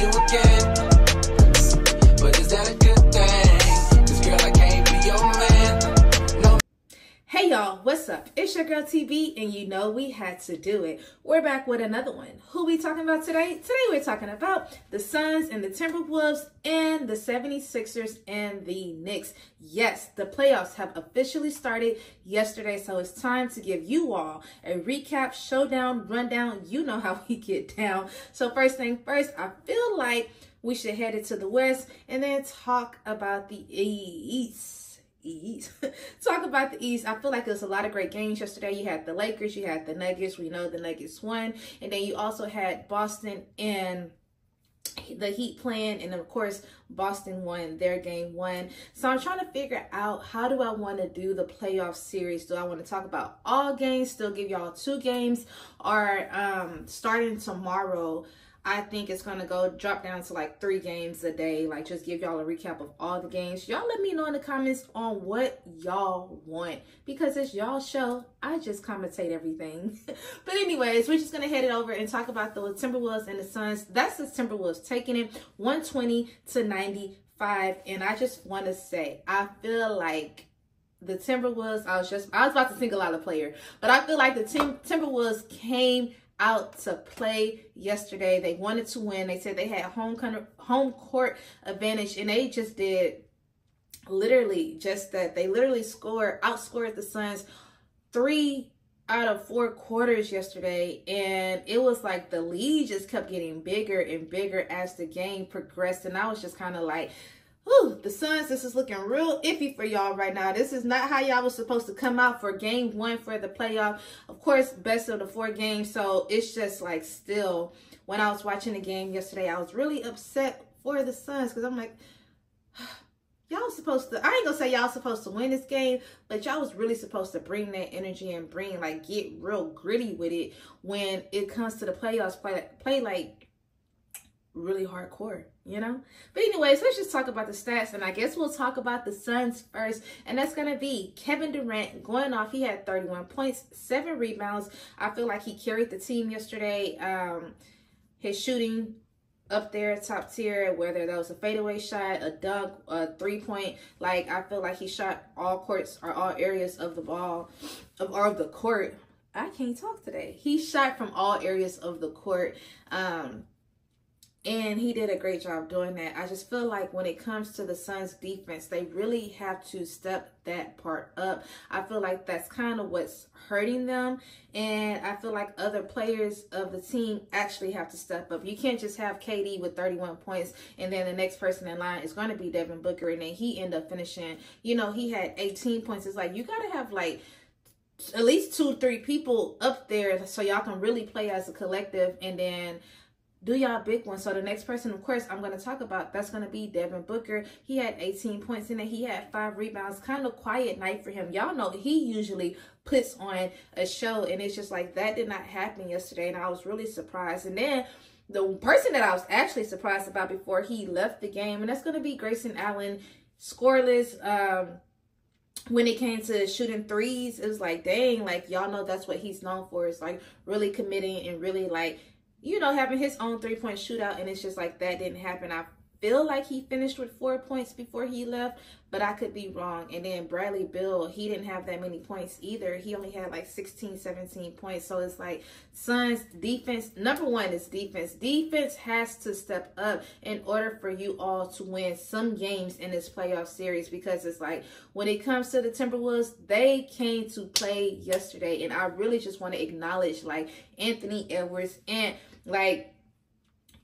you again. But is that a good thing? 'Cause girl, I can't be your man. No. Hey y'all, what's up? It's your girl TB, and you know we had to do it. We're back with another one. Who we talking about today? Today we're talking about the Suns and the Timberwolves and the 76ers and the Knicks. Yes, the playoffs have officially started yesterday, so it's time to give you all a recap, showdown, rundown. You know how we get down. So first thing first, I feel like we should head it to the West and then talk about the East. Talk about the East. I feel like there's a lot of great games yesterday. You had the Lakers, you had the Nuggets. We know the Nuggets won, and then you also had Boston and the Heat playing, and of course Boston won their game 1. So I'm trying to figure out, how do I want to do the playoff series? Do I want to talk about all games, still give y'all 2 games, or starting tomorrow I think it's going to drop down to like 3 games a day, like just give y'all a recap of all the games. Y'all let me know in the comments on what y'all want, because it's y'all's show. I just commentate everything. But anyways, we're just going to head it over and talk about the Timberwolves and the Suns. That's the Timberwolves taking it 120-95. And I just want to say, I feel like the Timberwolves, I was about to single out a player, but I feel like the Timberwolves came out to play yesterday. They wanted to win. They said they had home court advantage, and they just did literally just that. They literally outscored the Suns 3 out of 4 quarters yesterday, and it was like the lead just kept getting bigger and bigger as the game progressed, and I was just kind of like, whew, the Suns, this is looking real iffy for y'all right now. This is not how y'all was supposed to come out for game 1 for the playoff. Of course, best of the 4 games. So it's just like, still, when I was watching the game yesterday, I was really upset for the Suns, because I'm like, y'all supposed to, I ain't gonna say y'all supposed to win this game, but y'all was really supposed to bring that energy and get real gritty with it when it comes to the playoffs. Play like really hardcore, you know. But anyways, let's just talk about the stats, and I guess we'll talk about the Suns first, and that's gonna be Kevin Durant going off. He had 31 points, 7 rebounds. I feel like he carried the team yesterday. His shooting up there, top tier, whether that was a fadeaway shot, a dunk, a 3-point, like I feel like he shot all courts or all areas of the ball of the court. I can't talk today. He shot from all areas of the court. And he did a great job doing that. I just feel like when it comes to the Suns defense, they really have to step that part up. I feel like that's kind of what's hurting them. And I feel like other players of the team actually have to step up. You can't just have KD with 31 points and then the next person in line is going to be Devin Booker, and then he ended up finishing, you know, he had 18 points. It's like, you got to have like at least 2-3 people up there so y'all can really play as a collective and then do y'all big one. So the next person, of course, I'm going to talk about, that's going to be Devin Booker. He had 18 points in it. He had 5 rebounds. Kind of quiet night for him. Y'all know he usually puts on a show, and it's just like that did not happen yesterday, and I was really surprised. And then the person that I was actually surprised about before he left the game, and that's going to be Grayson Allen, scoreless. When it came to shooting threes, it was like, dang, like y'all know that's what he's known for. It's like really committing and really like, you know, having his own 3-point shootout, and it's just like that didn't happen. I feel like he finished with 4 points before he left, but I could be wrong. And then Bradley Beal, he didn't have that many points either. He only had like 16, 17 points. So it's like Suns defense, number one is defense. Defense has to step up in order for you all to win some games in this playoff series, because it's like when it comes to the Timberwolves, they came to play yesterday. And I really just want to acknowledge like Anthony Edwards, and like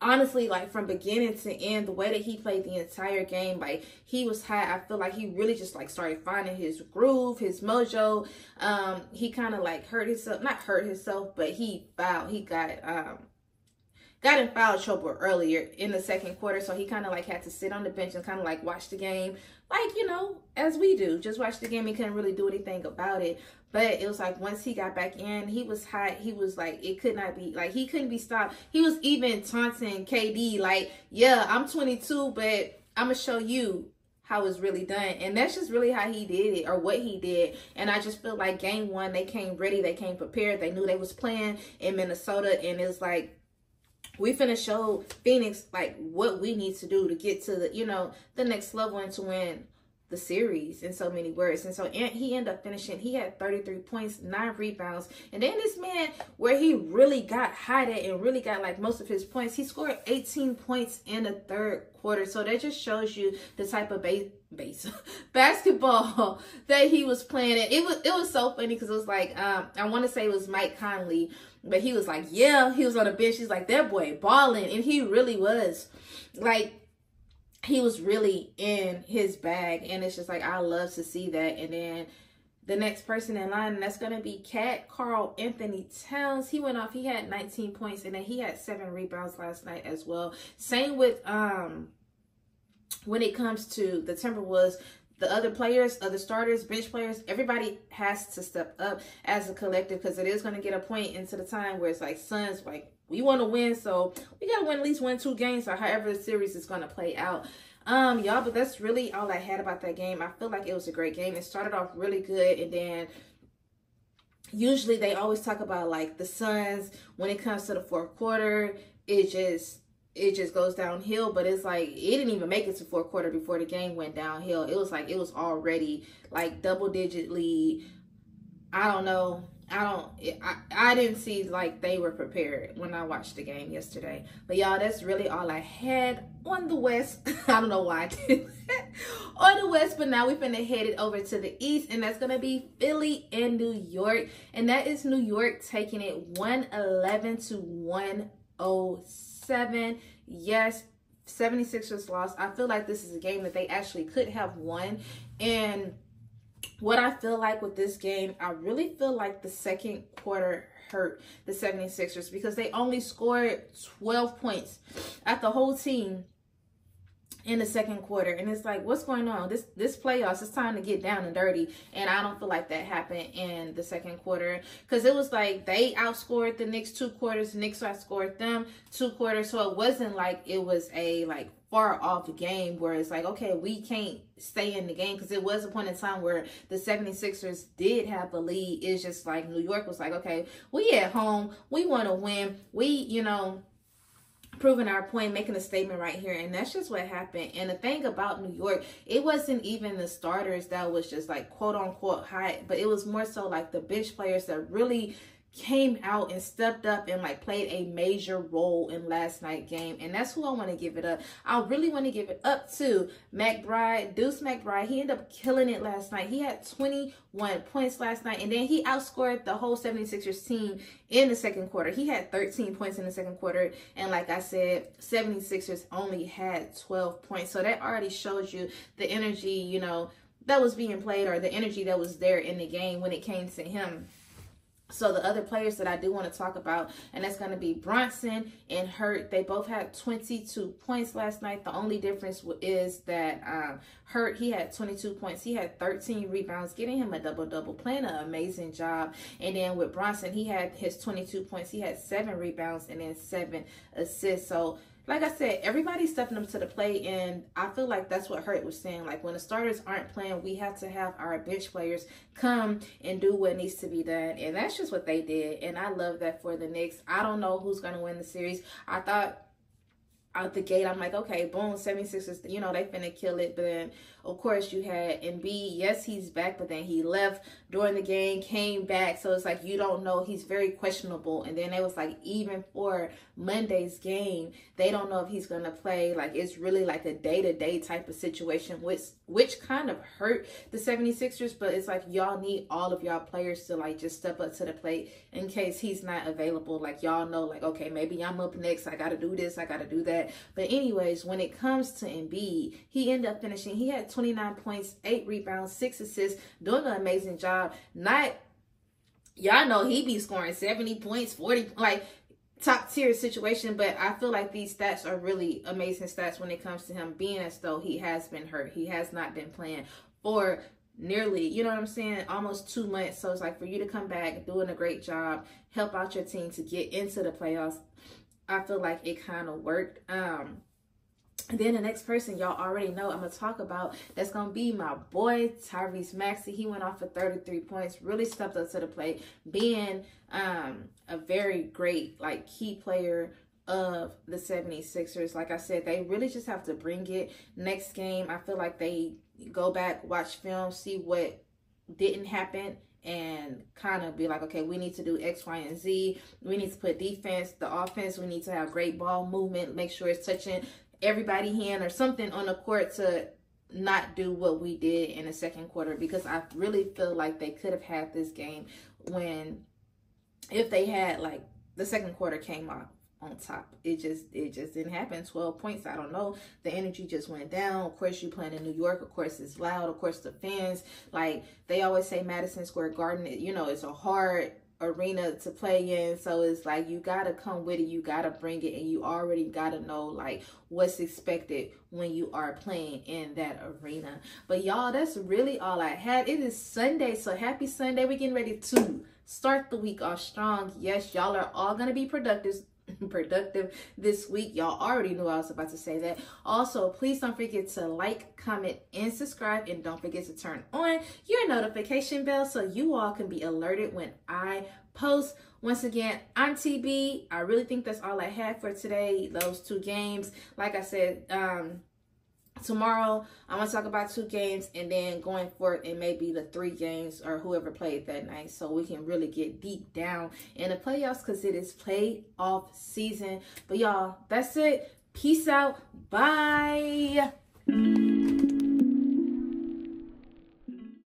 honestly, like from beginning to end, the way that he played the entire game, like he was high. I feel like he really just like started finding his groove, his mojo. He kind of like hurt himself, not hurt himself, but he fouled. He got in foul trouble earlier in the second quarter, so he kind of like had to sit on the bench and kind of like watch the game, like, you know, as we do, just watch the game. He couldn't really do anything about it. But it was like once he got back in, he was hot. He was like, it could not be, like, he couldn't be stopped. He was even taunting KD, like, yeah, I'm 22, but I'm going to show you how it's really done. And that's just really how he did it, or what he did. And I just feel like game one, they came ready, they came prepared. They knew they was playing in Minnesota, and it was like, we finna show Phoenix like what we need to do to get to the, you know, the next level and to win the series, in so many words. And so he ended up finishing, he had 33 points, 9 rebounds. And then this man, where he really got hot at and really got like most of his points, he scored 18 points in the third quarter. So that just shows you the type of basketball that he was playing. And it was so funny because it was like, I want to say it was Mike Conley, but he was like, yeah, he was on the bench. He's like, that boy balling. And he really was. Like, he was really in his bag, and it's just like, I love to see that. And then the next person in line, and that's going to be Karl Anthony Towns. He went off, he had 19 points, and then he had 7 rebounds last night as well. Same with when it comes to the Timberwolves, the other players, other starters, bench players, everybody has to step up as a collective, because it is going to get a point into the time where it's like, Suns, like, we want to win, so we got to win at least 1-2 games, or however the series is going to play out. Y'all, but that's really all I had about that game. I feel like it was a great game. It started off really good, and then usually they always talk about like the Suns, when it comes to the fourth quarter, it just goes downhill. But it's like, it didn't even make it to fourth quarter before the game went downhill. It was like, it was already like double-digit lead. I don't know. I didn't see like they were prepared when I watched the game yesterday. But y'all, that's really all I had on the West. I don't know why I did that on the West, but now we're finna head it over to the East, and that's gonna be Philly and New York. And that is New York taking it 111 to 107. Yes, 76ers lost. I feel like this is a game that they actually could have won. And what I feel like with this game, I really feel like the second quarter hurt the 76ers, because they only scored 12 points at the whole team in the second quarter. And it's like, what's going on? This playoffs, it's time to get down and dirty. And I don't feel like that happened in the second quarter, because it was like they outscored the Knicks 2 quarters, the Knicks outscored them 2 quarters. So it wasn't like it was a like far off game where it's like, okay, we can't stay in the game, because it was a point in time where the 76ers did have the lead. It's just like New York was like, okay, we at home, we want to win, we, you know, proving our point, making a statement right here. And that's just what happened. And the thing about New York, it wasn't even the starters that was just like quote unquote hot, but it was more so like the bench players that really came out and stepped up and like played a major role in last night's game. And that's who I want to give it up. I really want to give it up to Duece McBride. He ended up killing it last night. He had 21 points last night, and then he outscored the whole 76ers team in the second quarter. He had 13 points in the second quarter, and like I said, 76ers only had 12 points. So that already shows you the energy, you know, that was being played, or the energy that was there in the game when it came to him. So the other players that I do want to talk about, and that's going to be Bronson and Hurt. They both had 22 points last night. The only difference is that Hurt, he had 22 points. He had 13 rebounds, getting him a double-double, playing an amazing job. And then with Bronson, he had his 22 points. He had 7 rebounds and then 7 assists. So like I said, everybody's stepping up to the plate, and I feel like that's what Hurt was saying. Like, when the starters aren't playing, we have to have our bench players come and do what needs to be done, and that's just what they did, and I love that for the Knicks. I don't know who's going to win the series. I thought out the gate, I'm like, okay, boom, 76ers, you know, they finna kill it. But then, of course, you had Embiid. Yes, he's back, but then he left during the game, came back. So it's like, you don't know. He's very questionable. And then it was like, even for Monday's game, they don't know if he's going to play. Like, it's really like a day-to-day type of situation, which kind of hurt the 76ers. But it's like, y'all need all of y'all players to, like, just step up to the plate in case he's not available. Like, y'all know, like, okay, maybe I'm up next. I got to do this. I got to do that. But anyways, when it comes to Embiid, he ended up finishing. He had 29 points, 8 rebounds, 6 assists, doing an amazing job. Y'all know he be scoring 70 points, 40, like top tier situation. But I feel like these stats are really amazing stats when it comes to him, being as though he has been hurt. He has not been playing for nearly, you know what I'm saying, almost 2 months. So it's like, for you to come back doing a great job, help out your team to get into the playoffs, I feel like it kind of worked. And then the next person, y'all already know I'm going to talk about, that's going to be my boy, Tyrese Maxey. He went off for 33 points, really stepped up to the plate, being a very great, like, key player of the 76ers. Like I said, they really just have to bring it. Next game, I feel like they go back, watch film, see what didn't happen, and kind of be like, okay, we need to do X, Y, and Z. We need to put defense, the offense, we need to have great ball movement, make sure it's touching everybody hand or something on the court to not do what we did in the second quarter, because I really feel like they could have had this game if they had, like, the second quarter came out on top. It just didn't happen. 12 points, I don't know, the energy just went down. Of course, you playing in New York, of course it's loud, of course the fans, like they always say, Madison Square Garden, you know, it's a hard arena to play in, so it's like you gotta come with it, you gotta bring it, and you already gotta know like what's expected when you are playing in that arena. But y'all, that's really all I had. It is Sunday, so happy Sunday. We're getting ready to start the week off strong. Yes, y'all are all gonna be productive this week. Y'all already knew I was about to say that. Also, please don't forget to like, comment, and subscribe, and don't forget to turn on your notification bell so you all can be alerted when I post. Once again, I'm TB. I really think that's all I had for today, those 2 games. Like I said, tomorrow I'm gonna talk about 2 games, and then going forward it may be the 3 games or whoever played that night, so we can really get deep down in the playoffs, because it is playoff season. But y'all, that's it. Peace out. Bye.